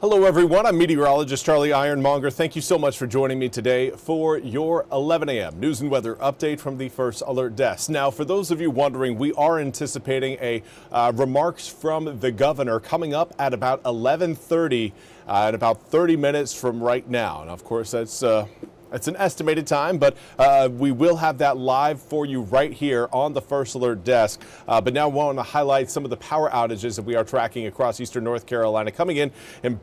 Hello everyone, I'm Meteorologist Charlie Ironmonger. Thank you so much for joining me today for your 11 a.m. news and weather update from the First Alert Desk. Now, for those of you wondering, we are anticipating a remarks from the governor coming up at about 11:30 in about 30 minutes from right now. And of course, that's an estimated time, but we will have that live for you right here on the First Alert Desk. But now I want to highlight some of the power outages that we are tracking across eastern North Carolina, coming in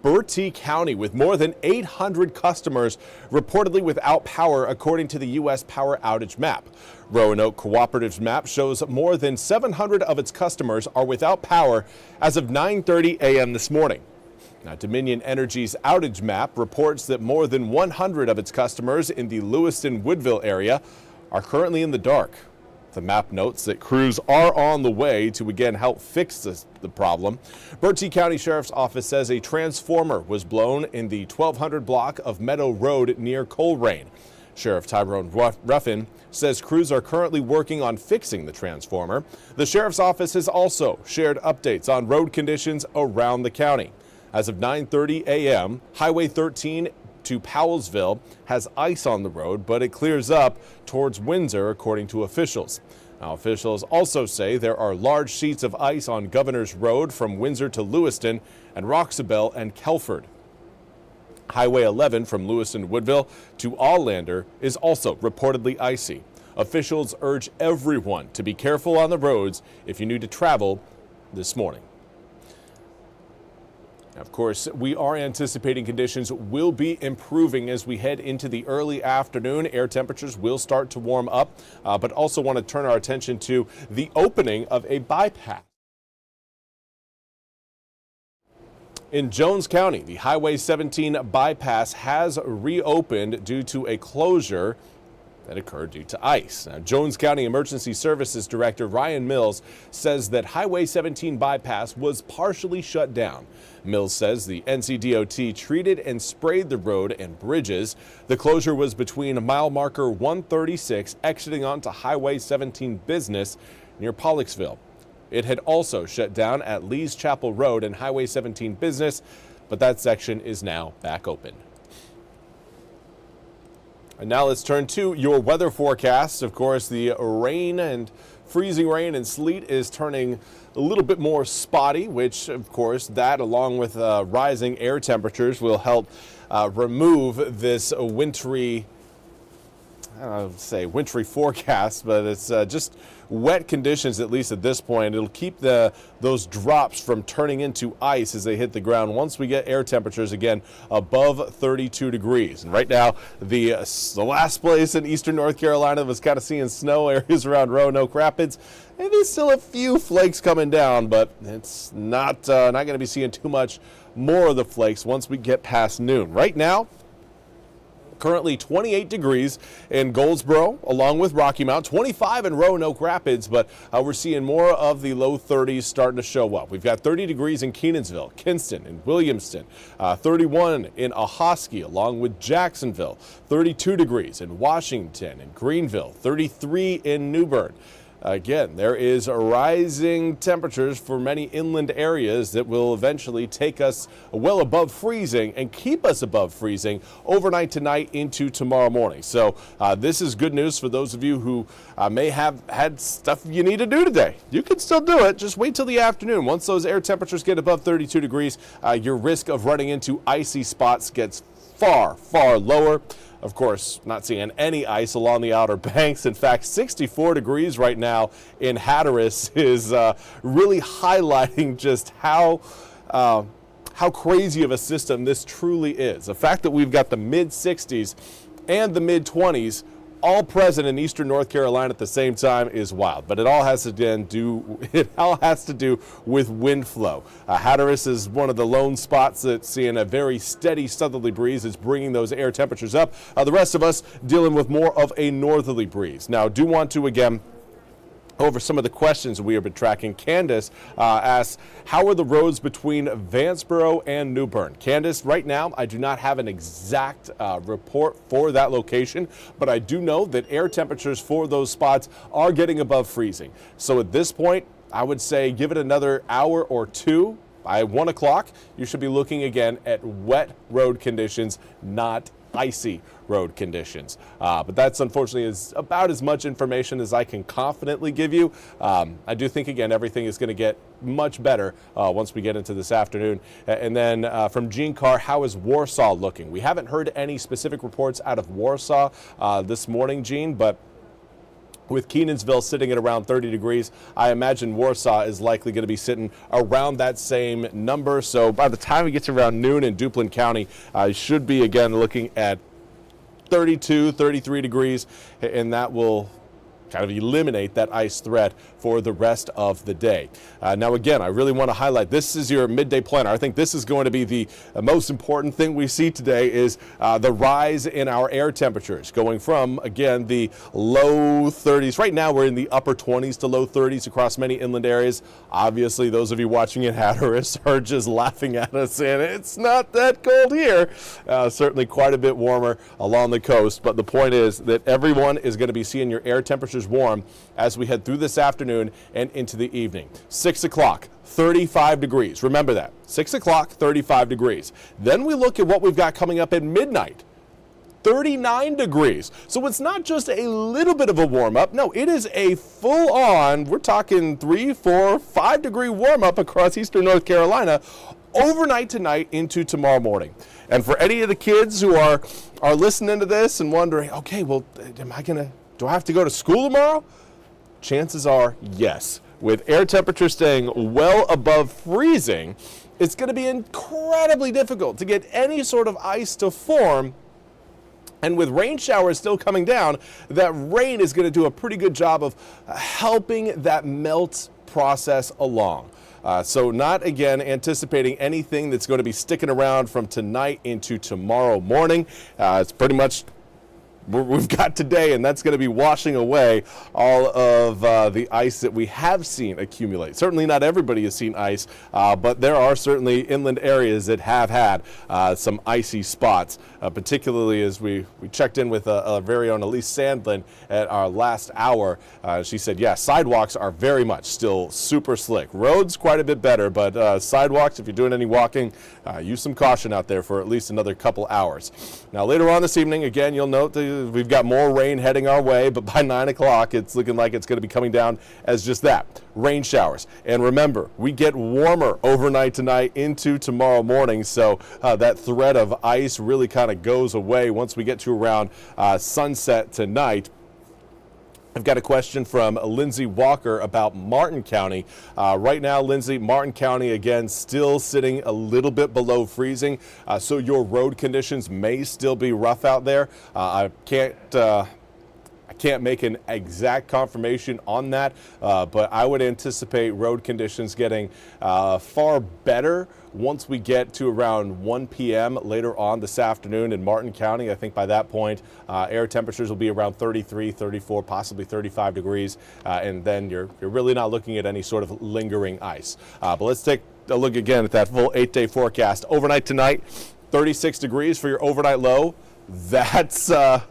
Bertie County with more than 800 customers reportedly without power, according to the U.S. Power Outage Map. Roanoke Cooperative's map shows more than 700 of its customers are without power as of 9:30 a.m. this morning. Now, Dominion Energy's outage map reports that more than 100 of its customers in the Lewiston-Woodville area are currently in the dark. The map notes that crews are on the way to again help fix the problem. Bertie County Sheriff's Office says a transformer was blown in the 1200 block of Meadow Road near Colerain. Sheriff Tyrone Ruffin says crews are currently working on fixing the transformer. The Sheriff's Office has also shared updates on road conditions around the county. As of 9:30 a.m., Highway 13 to Powellsville has ice on the road, but it clears up towards Windsor, according to officials. Now, officials also say there are large sheets of ice on Governor's Road from Windsor to Lewiston and Roxabelle and Kelford. Highway 11 from Lewiston to Woodville to Allander is also reportedly icy. Officials urge everyone to be careful on the roads if you need to travel this morning. Of course, we are anticipating conditions will be improving as we head into the early afternoon. Air temperatures will start to warm up, but also want to turn our attention to the opening of a bypass. In Jones County, the Highway 17 bypass has reopened due to a closure that occurred due to ice. Now, Jones County Emergency Services Director Ryan Mills says that Highway 17 bypass was partially shut down. Mills says the NCDOT treated and sprayed the road and bridges. The closure was between mile marker 136 exiting onto Highway 17 Business near Pollocksville. It had also shut down at Lee's Chapel Road and Highway 17 Business, but that section is now back open. And now let's turn to your weather forecast. Of course, the rain and freezing rain and sleet is turning a little bit more spotty, which, of course, that along with rising air temperatures will help remove this wintry, I don't know, say wintry forecast, but it's just wet conditions, at least at this point. It'll keep those drops from turning into ice as they hit the ground once we get air temperatures again above 32 degrees. And right now, the last place in eastern North Carolina that was kind of seeing snow, areas around Roanoke Rapids. Maybe still a few flakes coming down, but it's not going to be seeing too much more of the flakes once we get past noon. Right now, currently 28 degrees in Goldsboro, along with Rocky Mount, 25 in Roanoke Rapids, but we're seeing more of the low 30s starting to show up. We've got 30 degrees in Kenansville, Kinston, and Williamston, 31 in Ahoskie, along with Jacksonville, 32 degrees in Washington and Greenville, 33 in New Bern. Again, there is rising temperatures for many inland areas that will eventually take us well above freezing and keep us above freezing overnight tonight into tomorrow morning. So this is good news for those of you who may have had stuff you need to do today. You can still do it. Just wait till the afternoon. Once those air temperatures get above 32 degrees, your risk of running into icy spots gets far, far lower. Of course, not seeing any ice along the Outer Banks. In fact, 64 degrees right now in Hatteras is really highlighting just how crazy of a system this truly is. The fact that we've got the mid-60s and the mid-20s all present in eastern North Carolina at the same time is wild, but it all has to do with wind flow. Hatteras is one of the lone spots that's seeing a very steady southerly breeze. It's bringing those air temperatures up. The rest of us dealing with more of a northerly breeze. Now, do want to again over some of the questions we have been tracking. Candace asks, how are the roads between Vanceboro and New Bern? Candace, right now, I do not have an exact report for that location, but I do know that air temperatures for those spots are getting above freezing. So at this point, I would say give it another hour or two by 1 o'clock, you should be looking again at wet road conditions, not icy road conditions. But that's unfortunately is about as much information as I can confidently give you. I do think, again, everything is going to get much better once we get into this afternoon. And then from Gene Carr, how is Warsaw looking? We haven't heard any specific reports out of Warsaw this morning, Gene, but with Kenansville sitting at around 30 degrees, I imagine Warsaw is likely going to be sitting around that same number. So by the time we get to around noon in Duplin County, should be again looking at 32, 33 degrees, and that will kind of eliminate that ice threat for the rest of the day. Now, again, I really want to highlight, this is your midday planner. I think this is going to be the most important thing we see today is the rise in our air temperatures, going from, again, the low 30s. Right now, we're in the upper 20s to low 30s across many inland areas. Obviously, those of you watching in Hatteras are just laughing at us, and it's not that cold here. Certainly quite a bit warmer along the coast, but the point is that everyone is going to be seeing your air temperatures warm as we head through this afternoon and into the evening. 6 o'clock, 35 degrees. Remember that. 6 o'clock, 35 degrees. Then we look at what we've got coming up at midnight. 39 degrees. So it's not just a little bit of a warm up. No, it is a full on, we're talking 3, 4, 5 degree warm up across eastern North Carolina overnight tonight into tomorrow morning. And for any of the kids who are listening to this and wondering, okay, well, do I have to go to school tomorrow? Chances are yes. With air temperature staying well above freezing, it's going to be incredibly difficult to get any sort of ice to form. And with rain showers still coming down, that rain is going to do a pretty good job of helping that melt process along. So not, again, anticipating anything that's going to be sticking around from tonight into tomorrow morning. It's pretty much we've got today, and that's going to be washing away all of the ice that we have seen accumulate. Certainly not everybody has seen ice, but there are certainly inland areas that have had some icy spots, particularly as we checked in with our very own Elise Sandlin at our last hour. She said, yeah, sidewalks are very much still super slick. Roads quite a bit better, but sidewalks, if you're doing any walking, use some caution out there for at least another couple hours. Now, later on this evening, again, you'll note we've got more rain heading our way, but by 9 o'clock, it's looking like it's going to be coming down as just that, rain showers. And remember, we get warmer overnight tonight into tomorrow morning, so that threat of ice really kind of goes away once we get to around sunset tonight. I've got a question from Lindsay Walker about Martin County. Right now, Lindsay, Martin County, again, still sitting a little bit below freezing, so your road conditions may still be rough out there. I can't make an exact confirmation on that, but I would anticipate road conditions getting far better once we get to around 1 p.m. later on this afternoon in Martin County. I think by that point, air temperatures will be around 33, 34, possibly 35 degrees, and then you're really not looking at any sort of lingering ice. But let's take a look again at that full 8-day forecast. Overnight tonight, 36 degrees for your overnight low. That's not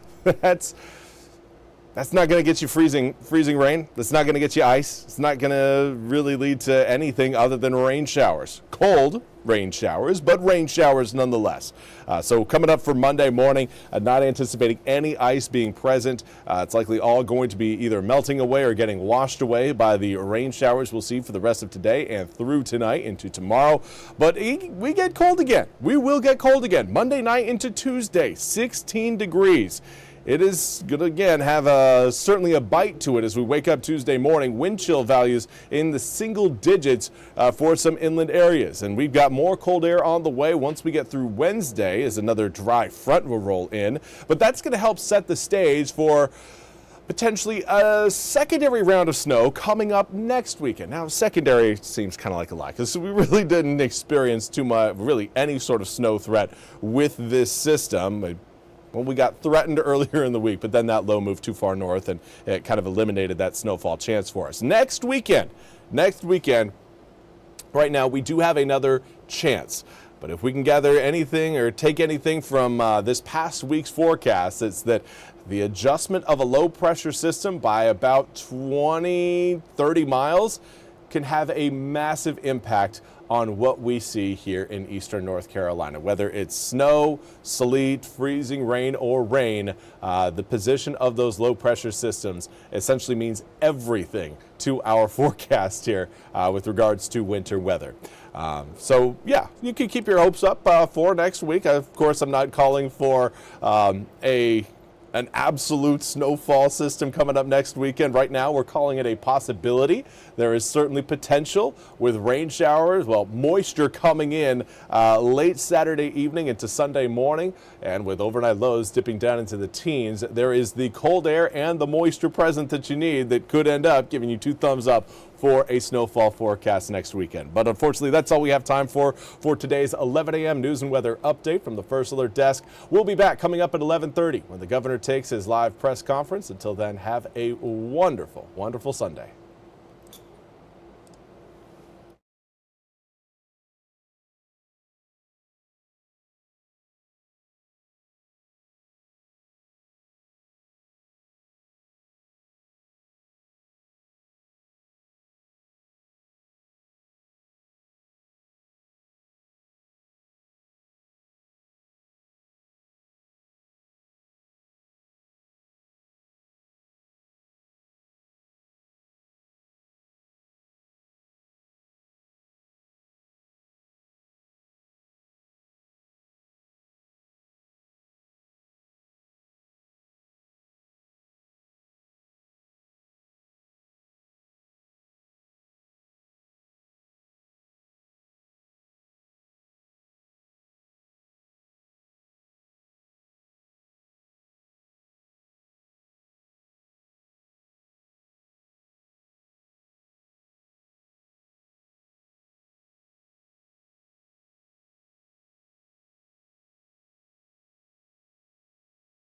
going to get you freezing rain. That's not going to get you ice. It's not going to really lead to anything other than rain showers. Cold rain showers, but rain showers nonetheless. So coming up for Monday morning, not anticipating any ice being present. It's likely all going to be either melting away or getting washed away by the rain showers we'll see for the rest of today and through tonight into tomorrow. But we get cold again. We will get cold again. Monday night into Tuesday, 16 degrees. It is going to, again, have certainly a bite to it as we wake up Tuesday morning. Wind chill values in the single digits for some inland areas. And we've got more cold air on the way once we get through Wednesday as another dry front will roll in. But that's going to help set the stage for potentially a secondary round of snow coming up next weekend. Now, secondary seems kind of like a lie because we really didn't experience too much, really any sort of snow threat with this system. Well, we got threatened earlier in the week, but then that low moved too far north and it kind of eliminated that snowfall chance for us. Next weekend, right now we do have another chance. But if we can gather anything or take anything from this past week's forecast, it's that the adjustment of a low pressure system by about 20, 30 miles can have a massive impact on what we see here in eastern North Carolina. Whether it's snow, sleet, freezing rain, or rain, the position of those low pressure systems essentially means everything to our forecast here with regards to winter weather. So yeah, you can keep your hopes up for next week. Of course, I'm not calling for an absolute snowfall system coming up next weekend. Right now, we're calling it a possibility. There is certainly potential with rain showers, moisture coming in late Saturday evening into Sunday morning, and with overnight lows dipping down into the teens, there is the cold air and the moisture present that you need that could end up giving you 2 thumbs up for a snowfall forecast next weekend. But unfortunately, that's all we have time for today's 11 a.m. news and weather update from the First Alert Desk. We'll be back coming up at 11:30 when the governor takes his live press conference. Until then, have a wonderful, wonderful Sunday.